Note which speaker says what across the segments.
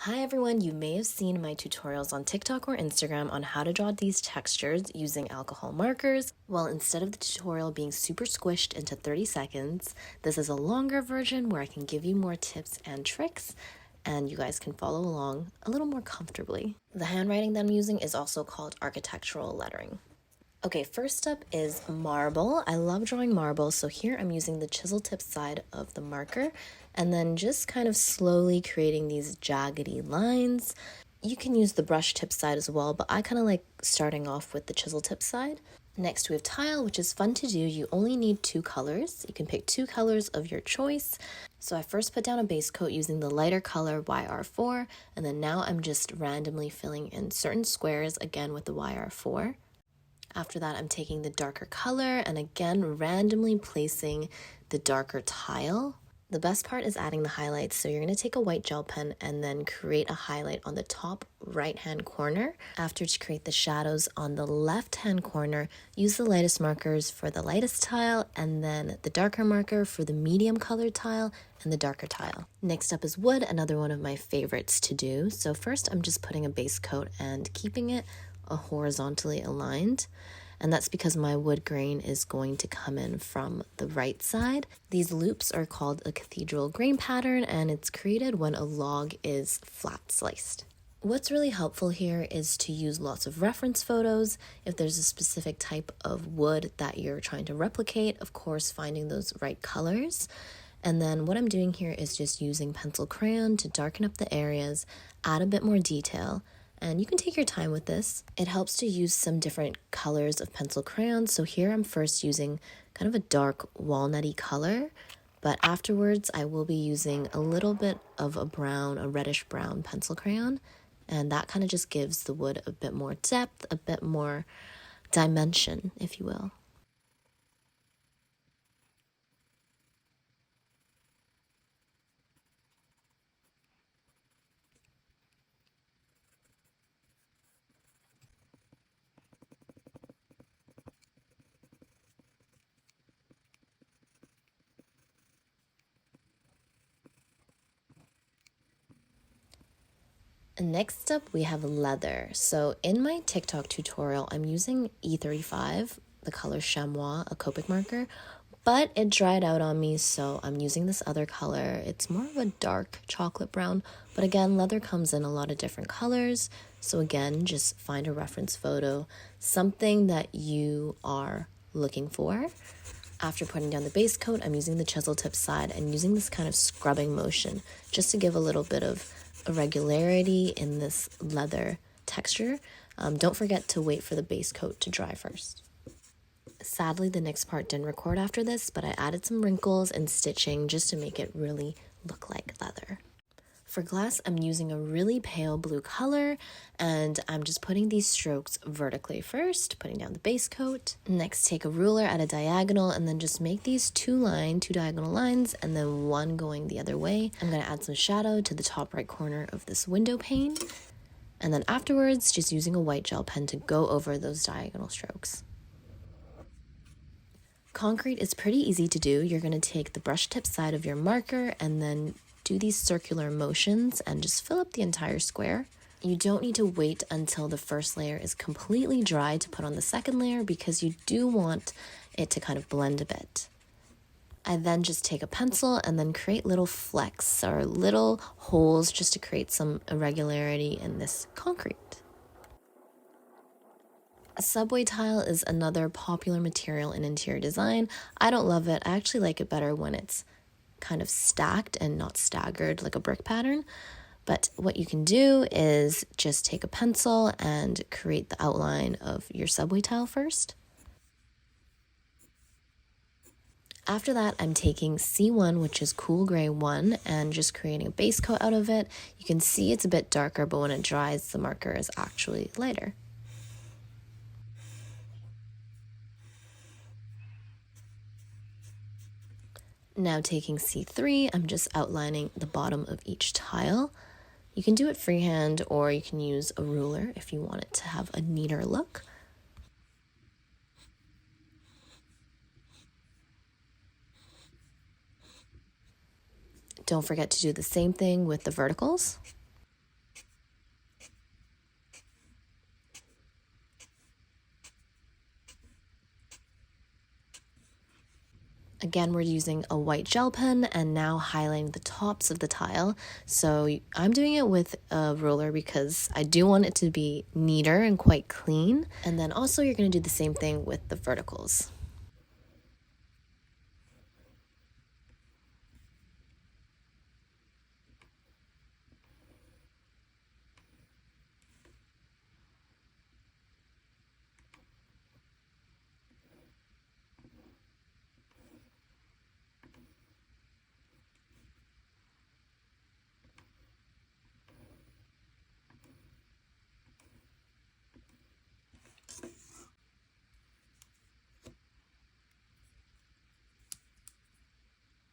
Speaker 1: Hi everyone, you may have seen my tutorials on TikTok or Instagram on how to draw these textures using alcohol markers. Well, instead of the tutorial being super squished into 30 seconds, this is a longer version where I can give you more tips and tricks and you guys can follow along a little more comfortably. The handwriting that I'm using is also called architectural lettering. Okay, first up is marble. I love drawing marble, so here I'm using the chisel tip side of the marker and then just kind of slowly creating these jaggedy lines. You can use the brush tip side as well, but I kind of like starting off with the chisel tip side. Next we have tile, which is fun to do. You only need 2 colors. You can pick 2 colors of your choice. So I first put down a base coat using the lighter color YR4, and then now I'm just randomly filling in certain squares again with the YR4. After that, I'm taking the darker color and again randomly placing the darker tile. The best part is adding the highlights. So you're going to take a white gel pen and then create a highlight on the top right-hand corner. After, to create the shadows on the left-hand corner, use the lightest markers for the lightest tile and then the darker marker for the medium colored tile and the darker tile. Next up is wood, another one of my favorites to do. So first I'm just putting a base coat and keeping it horizontally aligned, and that's because my wood grain is going to come in from the right side. These loops are called a cathedral grain pattern, and it's created when a log is flat sliced. What's really helpful here is to use lots of reference photos. If there's a specific type of wood that you're trying to replicate, of course, finding those right colors. And then what I'm doing here is just using pencil crayon to darken up the areas, add a bit more detail. And you can take your time with this. It helps to use some different colors of pencil crayon. So here I'm first using kind of a dark walnutty color, but afterwards I will be using a little bit of a brown, a reddish brown pencil crayon. And that kind of just gives the wood a bit more depth, a bit more dimension, if you will. Next up, we have leather. So in my TikTok tutorial, I'm using E35, the color chamois, a Copic marker, but it dried out on me, so I'm using this other color. It's more of a dark chocolate brown, but again, leather comes in a lot of different colors. So again, just find a reference photo, something that you are looking for. After putting down the base coat, I'm using the chisel tip side and using this kind of scrubbing motion just to give a little bit of irregularity in this leather texture. Don't forget to wait for the base coat to dry first. Sadly, the next part didn't record after this, but I added some wrinkles and stitching just to make it really look like leather. For glass, I'm using a really pale blue color, and I'm just putting these strokes vertically first, putting down the base coat. Next, take a ruler at a diagonal and then just make these two diagonal lines, and then one going the other way. I'm going to add some shadow to the top right corner of this window pane, and then afterwards, just using a white gel pen to go over those diagonal strokes. Concrete is pretty easy to do. You're going to take the brush tip side of your marker and then do these circular motions and just fill up the entire square. You don't need to wait until the first layer is completely dry to put on the second layer because you do want it to kind of blend a bit. I then just take a pencil and then create little flecks or little holes just to create some irregularity in this concrete. A subway tile is another popular material in interior design. I don't love it. I actually like it better when it's kind of stacked and not staggered like a brick pattern. But what you can do is just take a pencil and create the outline of your subway tile first. After that, I'm taking C1, which is Cool Gray 1, and just creating a base coat out of it. You can see it's a bit darker, but when it dries, the marker is actually lighter. Now taking C3, I'm just outlining the bottom of each tile. You can do it freehand or you can use a ruler if you want it to have a neater look. Don't forget to do the same thing with the verticals. Again, we're using a white gel pen and now highlighting the tops of the tile. So I'm doing it with a ruler because I do want it to be neater and quite clean. And then also you're going to do the same thing with the verticals.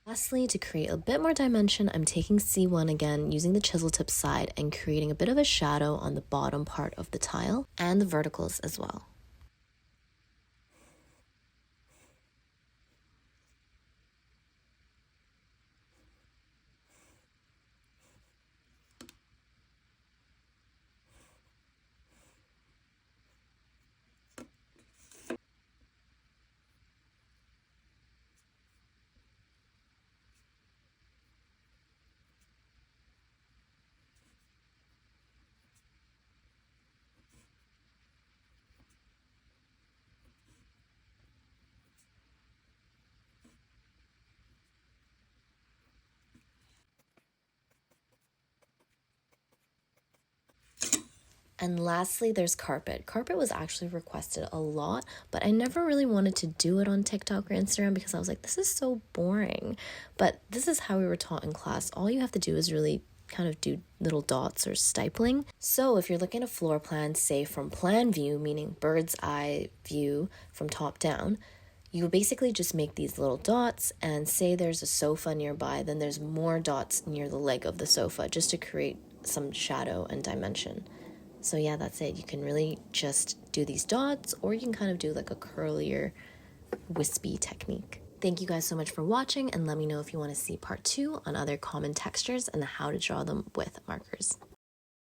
Speaker 1: Lastly, to create a bit more dimension, I'm taking C1 again, using the chisel tip side and creating a bit of a shadow on the bottom part of the tile and the verticals as well. And lastly, there's carpet. Carpet was actually requested a lot, but I never really wanted to do it on TikTok or Instagram because I was like, this is so boring. But this is how we were taught in class. All you have to do is really kind of do little dots or stippling. So if you're looking at a floor plan, say from plan view, meaning bird's eye view from top down, you basically just make these little dots, and say there's a sofa nearby, then there's more dots near the leg of the sofa just to create some shadow and dimension. So yeah, that's it. You can really just do these dots, or you can kind of do like a curlier, wispy technique. Thank you guys so much for watching, and let me know if you want to see part 2 on other common textures and how to draw them with markers.